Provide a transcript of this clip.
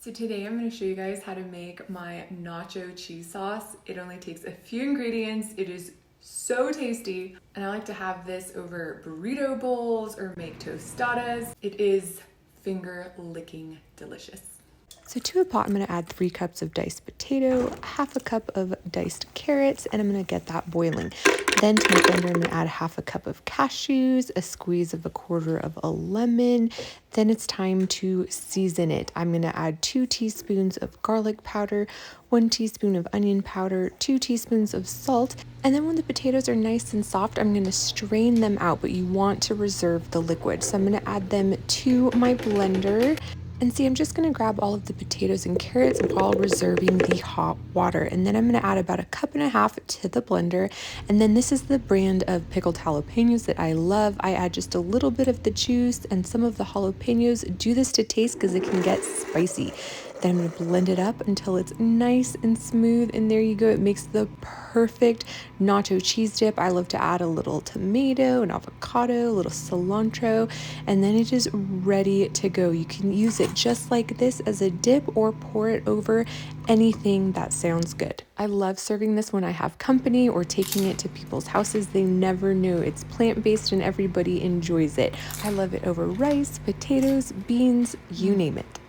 So today I'm going to show you guys how to make my nacho cheese sauce. It only takes a few ingredients. It is so tasty, and I like to have this over burrito bowls or make tostadas. It is finger licking delicious. So to a pot, I'm going to add 3 cups of diced potato, half a cup of diced carrots, and I'm going to get that boiling. Then to my blender, I'm going to add half a cup of cashews, a squeeze of a quarter of a lemon. Then it's time to season it. I'm going to add 2 teaspoons of garlic powder, 1 teaspoon of onion powder, 2 teaspoons of salt. And then when the potatoes are nice and soft, I'm going to strain them out, but you want to reserve the liquid. So I'm going to add them to my blender. And see, I'm just going to grab all of the potatoes and carrots while reserving the hot water. And then I'm going to add about 1.5 cups to the blender. And then this is the brand of pickled jalapenos that I love. I add just a little bit of the juice and some of the jalapenos. Do this to taste because it can get spicy. Then I'm going to blend it up until it's nice and smooth. And there you go. It makes the perfect nacho cheese dip. I love to add a little tomato, an avocado, a little cilantro, and then it is ready to go. You can use it just like this as a dip or pour it over anything that sounds good. I love serving this when I have company or taking it to people's houses. They never know. It's plant-based and everybody enjoys it. I love it over rice, potatoes, beans, you name it.